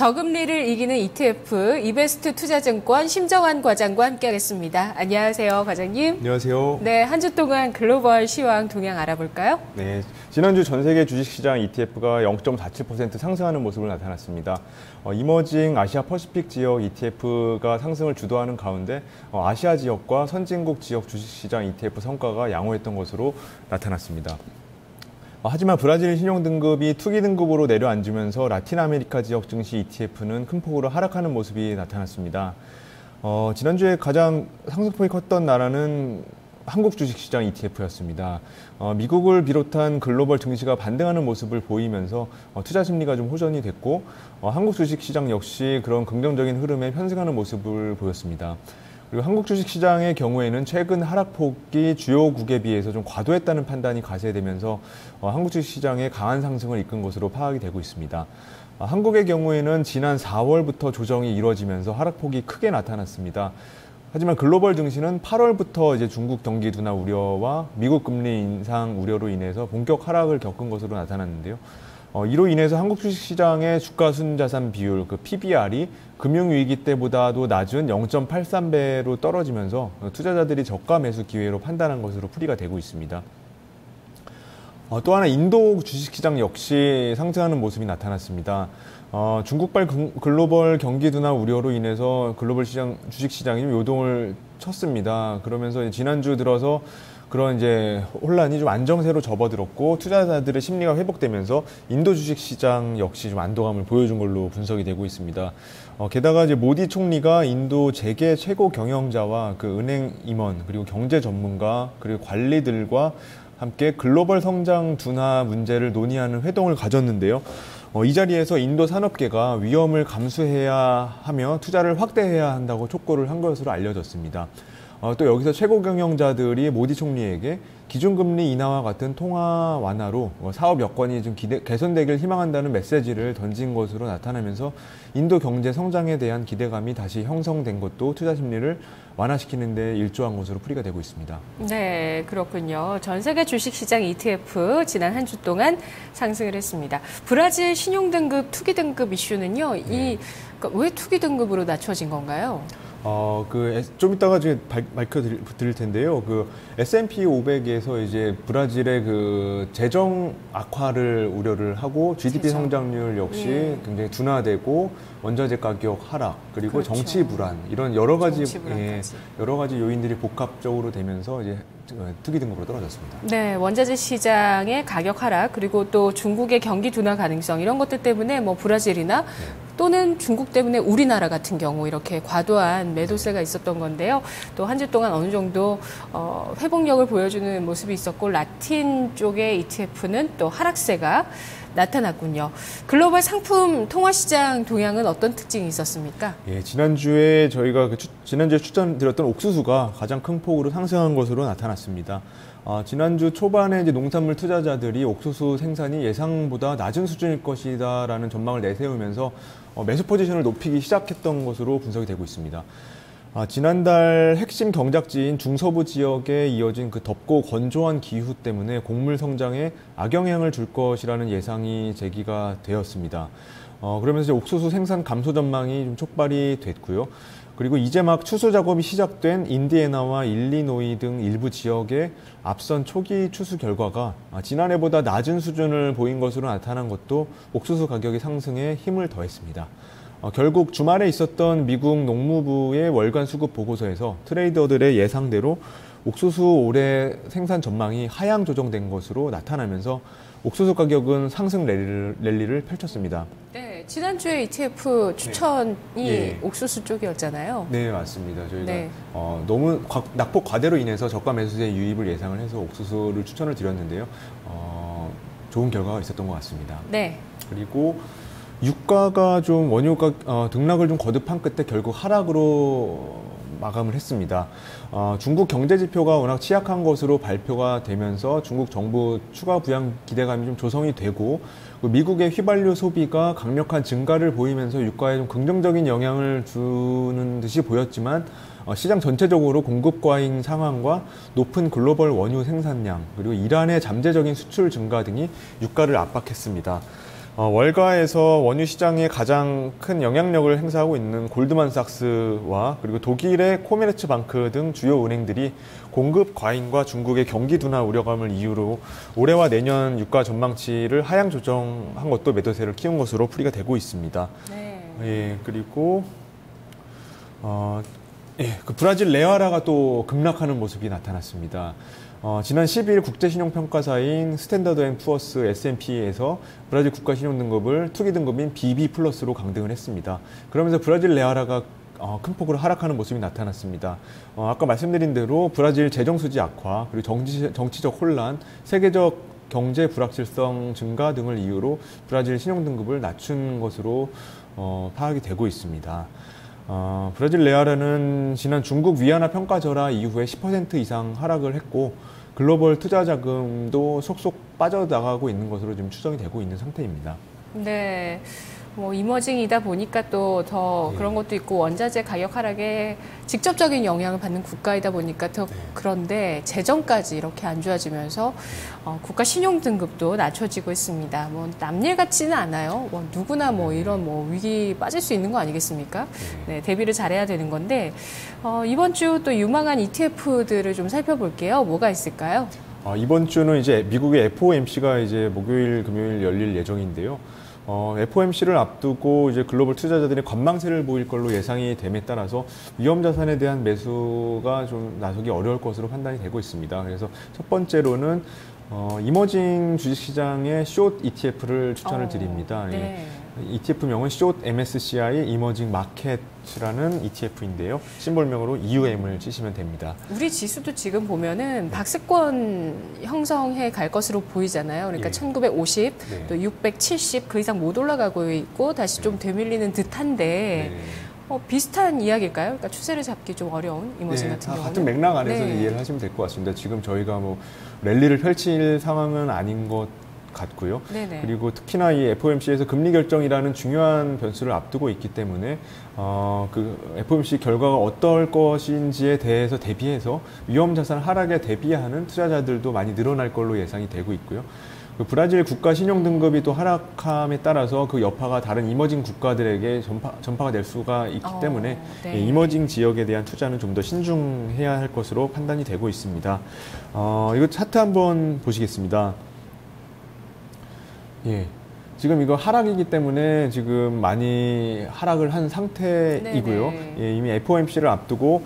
저금리를 이기는 ETF, 이베스트 투자증권 심정환 과장과 함께하겠습니다. 안녕하세요, 과장님. 안녕하세요. 네, 한 주 동안 글로벌 시황 동향 알아볼까요? 네, 지난주 전 세계 주식시장 ETF가 0.47% 상승하는 모습을 나타났습니다. 이머징 아시아 퍼시픽 지역 ETF가 상승을 주도하는 가운데 아시아 지역과 선진국 지역 주식시장 ETF 성과가 양호했던 것으로 나타났습니다. 하지만 브라질 신용등급이 투기등급으로 내려앉으면서 라틴 아메리카 지역 증시 ETF는 큰 폭으로 하락하는 모습이 나타났습니다. 지난주에 가장 상승폭이 컸던 나라는 한국 주식시장 ETF였습니다. 미국을 비롯한 글로벌 증시가 반등하는 모습을 보이면서 투자 심리가 좀 호전이 됐고 한국 주식시장 역시 그런 긍정적인 흐름에 편승하는 모습을 보였습니다. 그리고 한국 주식시장의 경우에는 최근 하락폭이 주요국에 비해서 좀 과도했다는 판단이 가세되면서 한국 주식시장의 강한 상승을 이끈 것으로 파악이 되고 있습니다. 한국의 경우에는 지난 4월부터 조정이 이루어지면서 하락폭이 크게 나타났습니다. 하지만 글로벌 증시는 8월부터 이제 중국 경기 둔화 우려와 미국 금리 인상 우려로 인해서 본격 하락을 겪은 것으로 나타났는데요. 이로 인해서 한국 주식시장의 주가 순자산 비율, PBR이 금융위기 때보다도 낮은 0.83배로 떨어지면서 투자자들이 저가 매수 기회로 판단한 것으로 풀이가 되고 있습니다. 또 하나 인도 주식시장 역시 상승하는 모습이 나타났습니다. 중국발 글로벌 경기 둔화 우려로 인해서 글로벌 주식시장이 좀 요동을 쳤습니다. 그러면서 지난주 들어서 그런 이제 혼란이 좀 안정세로 접어들었고 투자자들의 심리가 회복되면서 인도 주식시장 역시 좀 안도감을 보여준 걸로 분석이 되고 있습니다. 게다가 이제 모디 총리가 인도 재계 최고 경영자와 그 은행 임원 그리고 경제 전문가 그리고 관리들과 함께 글로벌 성장 둔화 문제를 논의하는 회동을 가졌는데요. 이 자리에서 인도 산업계가 위험을 감수해야 하며 투자를 확대해야 한다고 촉구를 한 것으로 알려졌습니다. 또 여기서 최고 경영자들이 모디 총리에게 기준금리 인하와 같은 통화 완화로 사업 여건이 좀 개선되길 희망한다는 메시지를 던진 것으로 나타나면서 인도 경제 성장에 대한 기대감이 다시 형성된 것도 투자 심리를 완화시키는 데 일조한 것으로 풀이가 되고 있습니다. 네, 그렇군요. 전 세계 주식시장 ETF 지난 한 주 동안 상승을 했습니다. 브라질 신용등급, 투기등급 이슈는요, 그러니까 왜 투기등급으로 낮춰진 건가요? 좀 이따가 밝혀드릴 텐데요. S&P 500에서 이제 브라질의 재정 악화를 우려를 하고 GDP 성장률 역시 굉장히 둔화되고 원자재 가격 하락 그리고 그렇죠. 정치 불안 이런 여러 가지 요인들이 복합적으로 되면서 이제 투기 등급으로 떨어졌습니다. 네, 원자재 시장의 가격 하락 그리고 또 중국의 경기 둔화 가능성 이런 것들 때문에 브라질이나 또는 중국 때문에 우리나라 같은 경우 이렇게 과도한 매도세가 있었던 건데요. 또 한 주 동안 어느 정도 회복력을 보여주는 모습이 있었고 라틴 쪽의 ETF는 또 하락세가 나타났군요. 글로벌 상품 통화 시장 동향은 어떤 특징이 있었습니까? 예, 지난주에 저희가 지난주에 추천드렸던 옥수수가 가장 큰 폭으로 상승한 것으로 나타났습니다. 지난주 초반에 이제 농산물 투자자들이 옥수수 생산이 예상보다 낮은 수준일 것이다라는 전망을 내세우면서 매수 포지션을 높이기 시작했던 것으로 분석이 되고 있습니다. 지난달 핵심 경작지인 중서부 지역에 이어진 덥고 건조한 기후 때문에 곡물 성장에 악영향을 줄 것이라는 예상이 제기가 되었습니다. 그러면서 옥수수 생산 감소 전망이 좀 촉발이 됐고요. 그리고 이제 막 추수 작업이 시작된 인디애나와 일리노이 등 일부 지역의 앞선 초기 추수 결과가 지난해보다 낮은 수준을 보인 것으로 나타난 것도 옥수수 가격의 상승에 힘을 더했습니다. 결국 주말에 있었던 미국 농무부의 월간 수급 보고서에서 트레이더들의 예상대로 옥수수 올해 생산 전망이 하향 조정된 것으로 나타나면서 옥수수 가격은 상승 랠리를 펼쳤습니다. 네, 지난주에 ETF 추천이 옥수수 쪽이었잖아요. 네, 맞습니다. 저희가 너무 낙폭 과대로 인해서 저가 매수세 유입을 예상을 해서 옥수수를 추천을 드렸는데요. 좋은 결과가 있었던 것 같습니다. 네. 그리고 유가가 원유가 등락을 좀 거듭한 끝에 결국 하락으로 마감을 했습니다. 중국 경제 지표가 워낙 취약한 것으로 발표가 되면서 중국 정부 추가 부양 기대감이 좀 조성이 되고 미국의 휘발유 소비가 강력한 증가를 보이면서 유가에 좀 긍정적인 영향을 주는 듯이 보였지만 시장 전체적으로 공급 과잉 상황과 높은 글로벌 원유 생산량 그리고 이란의 잠재적인 수출 증가 등이 유가를 압박했습니다. 월가에서 원유 시장에 가장 큰 영향력을 행사하고 있는 골드만삭스와 그리고 독일의 코메르츠방크 등 주요 은행들이 공급 과잉과 중국의 경기 둔화 우려감을 이유로 올해와 내년 유가 전망치를 하향 조정한 것도 매도세를 키운 것으로 풀이가 되고 있습니다. 네. 예, 그리고 그 브라질 레아라가 또 급락하는 모습이 나타났습니다. 지난 10일 국제신용평가사인 스탠더드앤푸어스 S&P에서 브라질 국가신용등급을 투기 등급인 BB 플러스로 강등을 했습니다. 그러면서 브라질 레아라가 큰 폭으로 하락하는 모습이 나타났습니다. 아까 말씀드린 대로 브라질 재정수지 악화, 그리고 정치적 혼란, 세계적 경제 불확실성 증가 등을 이유로 브라질 신용등급을 낮춘 것으로 파악이 되고 있습니다. 브라질 레아라는 지난 중국 위안화 평가 절하 이후에 10% 이상 하락을 했고 글로벌 투자 자금도 속속 빠져나가고 있는 것으로 지금 추정이 되고 있는 상태입니다. 네. 뭐 이머징이다 보니까 또 더 그런 것도 있고 원자재 가격 하락에 직접적인 영향을 받는 국가이다 보니까 더 그런데 재정까지 이렇게 안 좋아지면서 국가 신용 등급도 낮춰지고 있습니다. 뭐 남일 같지는 않아요. 뭐 누구나 뭐 이런 뭐 위기 빠질 수 있는 거 아니겠습니까? 네, 대비를 잘해야 되는 건데 이번 주 또 유망한 ETF들을 좀 살펴볼게요. 뭐가 있을까요? 이번 주는 이제 미국의 FOMC가 이제 목요일, 금요일 열릴 예정인데요. FOMC를 앞두고 이제 글로벌 투자자들이 관망세를 보일 걸로 예상이 됨에 따라서 위험 자산에 대한 매수가 좀 나서기 어려울 것으로 판단이 되고 있습니다. 그래서 첫 번째로는 이머징 주식시장의 숏 ETF를 추천을 드립니다. 네. ETF명은 숏 MSCI 이머징 마켓이라는 ETF인데요. 심볼명으로 EUM을 치시면 됩니다. 우리 지수도 지금 보면은 박스권 형성해 갈 것으로 보이잖아요. 그러니까 1950, 또 670 그 이상 못 올라가고 있고 다시 좀 되밀리는 듯한데 비슷한 이야기일까요? 그러니까 추세를 잡기 좀 어려운 이머징 같은 경우는. 같은 맥락 안에서 이해를 하시면 될 것 같습니다. 지금 저희가 뭐 랠리를 펼칠 상황은 아닌 것 같고요. 네네. 그리고 특히나 이 FOMC에서 금리 결정이라는 중요한 변수를 앞두고 있기 때문에 그 FOMC 결과가 어떨 것인지에 대해서 대비해서 위험 자산 하락에 대비하는 투자자들도 많이 늘어날 걸로 예상이 되고 있고요. 그 브라질 국가 신용 등급이 또 하락함에 따라서 그 여파가 다른 이머징 국가들에게 전파가 될 수가 있기 때문에 네. 이머징 지역에 대한 투자는 좀 더 신중해야 할 것으로 판단이 되고 있습니다. 이거 차트 한번 보시겠습니다. 예. 지금 이거 하락이기 때문에 지금 많이 하락을 한 상태이고요. 예, 이미 FOMC를 앞두고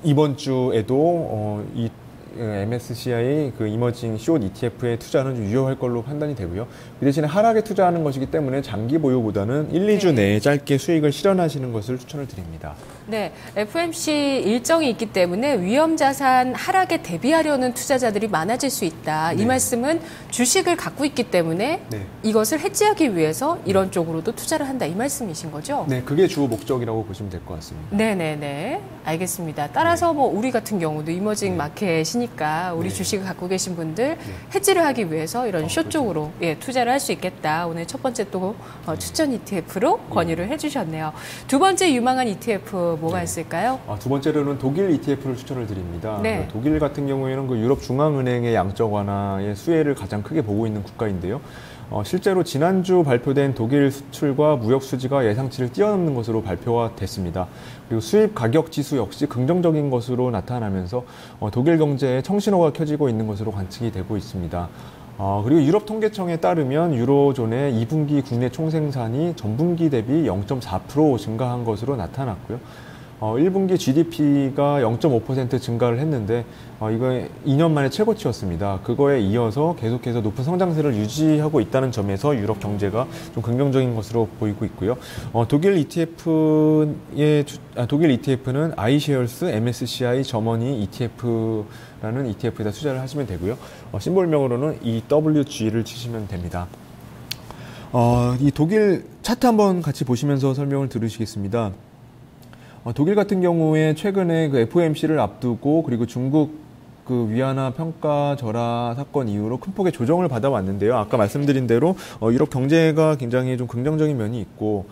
이번 주에도 이 MSCI 그 이머징 숏 ETF의 투자는 좀 유효할 걸로 판단이 되고요. 그 대신에 하락에 투자하는 것이기 때문에 장기 보유보다는 1, 2주 내에 짧게 수익을 실현하시는 것을 추천을 드립니다. 네, FOMC 일정이 있기 때문에 위험 자산 하락에 대비하려는 투자자들이 많아질 수 있다. 이 말씀은 주식을 갖고 있기 때문에 이것을 해지하기 위해서 이런 쪽으로도 투자를 한다. 이 말씀이신 거죠? 네, 그게 주 목적이라고 보시면 될 것 같습니다. 네네네. 알겠습니다. 따라서 뭐 우리 같은 경우도 이머징 마켓이니까 우리 주식을 갖고 계신 분들 해지를 하기 위해서 이런 숏 쪽으로 투자를 할 수 있겠다. 오늘 첫 번째 또 추천 ETF로 권유를 해주셨네요. 두 번째 유망한 ETF 뭐가 있을까요? 두 번째로는 독일 ETF를 추천을 드립니다. 네. 독일 같은 경우에는 그 유럽 중앙은행의 양적 완화의 수혜를 가장 크게 보고 있는 국가인데요. 실제로 지난주 발표된 독일 수출과 무역 수지가 예상치를 뛰어넘는 것으로 발표가 됐습니다. 그리고 수입 가격 지수 역시 긍정적인 것으로 나타나면서 독일 경제에 청신호가 켜지고 있는 것으로 관측이 되고 있습니다. 그리고 유럽 통계청에 따르면 유로존의 2분기 국내 총생산이 전분기 대비 0.4% 증가한 것으로 나타났고요. 1분기 GDP가 0.5% 증가를 했는데 이거 2년 만에 최고치였습니다. 그거에 이어서 계속해서 높은 성장세를 유지하고 있다는 점에서 유럽 경제가 좀 긍정적인 것으로 보이고 있고요. 독일 ETF는 iShares MSCI 저머니 ETF라는 ETF에다 투자를 하시면 되고요. 심볼명으로는 EWG를 치시면 됩니다. 이 독일 차트 한번 같이 보시면서 설명을 들으시겠습니다. 독일 같은 경우에 최근에 그 FOMC를 앞두고 그리고 중국 그 위안화 평가 절하 사건 이후로 큰 폭의 조정을 받아왔는데요. 아까 말씀드린 대로 유럽 경제가 굉장히 좀 긍정적인 면이 있고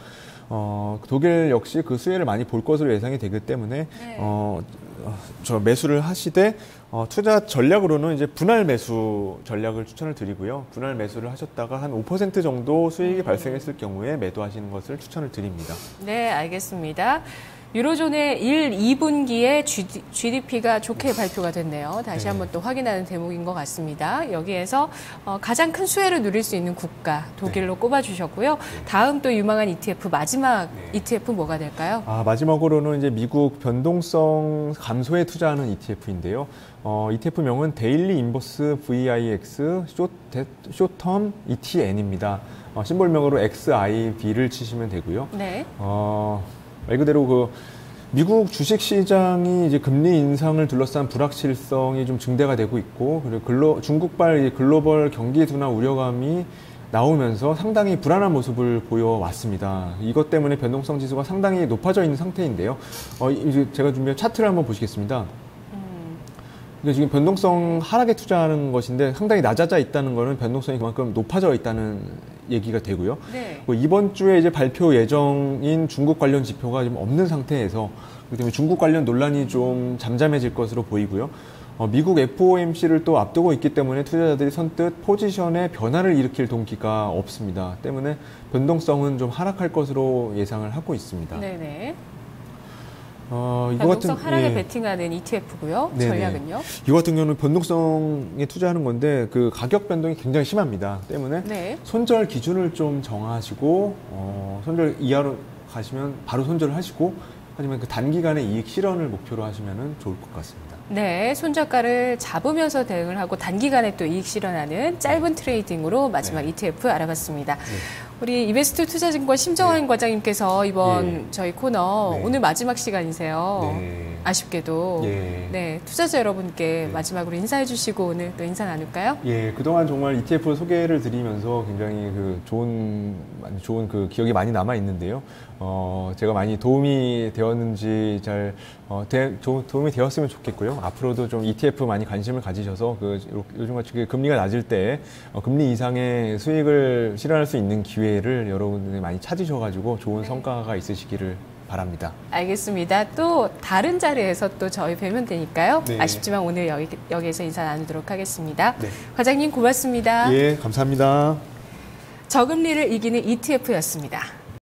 독일 역시 그 수혜를 많이 볼 것으로 예상이 되기 때문에 매수를 하시되 투자 전략으로는 이제 분할 매수 전략을 추천을 드리고요. 분할 매수를 하셨다가 한 5% 정도 수익이 발생했을 경우에 매도하시는 것을 추천을 드립니다. 네, 알겠습니다. 유로존의 1, 2분기에 GDP가 좋게 발표가 됐네요. 다시 한번 또 확인하는 대목인 것 같습니다. 여기에서 가장 큰 수혜를 누릴 수 있는 국가 독일로 꼽아주셨고요. 다음 또 유망한 ETF 마지막 ETF 뭐가 될까요? 마지막으로는 이제 미국 변동성 감소에 투자하는 ETF인데요. ETF명은 데일리 인버스 VIX 숏텀 ETN입니다. 심볼명으로 XIB를 치시면 되고요. 네. 말 그대로 미국 주식 시장이 이제 금리 인상을 둘러싼 불확실성이 좀 증대가 되고 있고, 그리고 중국발 글로벌 경기 둔화 우려감이 나오면서 상당히 불안한 모습을 보여왔습니다. 이것 때문에 변동성 지수가 상당히 높아져 있는 상태인데요. 이제 제가 준비한 차트를 한번 보시겠습니다. 지금 변동성 하락에 투자하는 것인데 상당히 낮아져 있다는 것은 변동성이 그만큼 높아져 있다는 얘기가 되고요. 네. 이번 주에 이제 발표 예정인 중국 관련 지표가 좀 없는 상태에서 그렇기 때문에 중국 관련 논란이 좀 잠잠해질 것으로 보이고요. 미국 FOMC를 또 앞두고 있기 때문에 투자자들이 선뜻 포지션에 변화를 일으킬 동기가 없습니다. 때문에 변동성은 좀 하락할 것으로 예상을 하고 있습니다. 네네. 이거 변동성 같은, 하락에 베팅하는 ETF고요. 네네. 전략은요? 이거 같은 경우는 변동성에 투자하는 건데 그 가격 변동이 굉장히 심합니다. 때문에 손절 기준을 좀 정하시고 손절 이하로 가시면 바로 손절을 하시고, 하지만 그 단기간의 이익 실현을 목표로 하시면 좋을 것 같습니다. 네, 손절가를 잡으면서 대응을 하고 단기간에 또 이익 실현하는 짧은 트레이딩으로 마지막 ETF 알아봤습니다. 우리 이베스트 투자증권 심정환 과장님께서 이번 저희 코너 오늘 마지막 시간이세요. 아쉽게도 투자자 여러분께 마지막으로 인사해 주시고 오늘 또 인사 나눌까요? 그동안 정말 ETF 소개를 드리면서 굉장히 좋은 기억이 많이 남아 있는데요. 제가 많이 도움이 되었는지 도움이 되었으면 좋겠고요. 앞으로도 좀 ETF 많이 관심을 가지셔서 요즘같이 금리가 낮을 때 금리 이상의 수익을 실현할 수 있는 기회를 여러분들이 많이 찾으셔가지고 좋은 성과가 있으시기를 바랍니다. 알겠습니다. 또 다른 자리에서 또 저희 뵈면 되니까요. 아쉽지만 오늘 여기에서 인사 나누도록 하겠습니다. 과장님 고맙습니다. 감사합니다. 저금리를 이기는 ETF였습니다.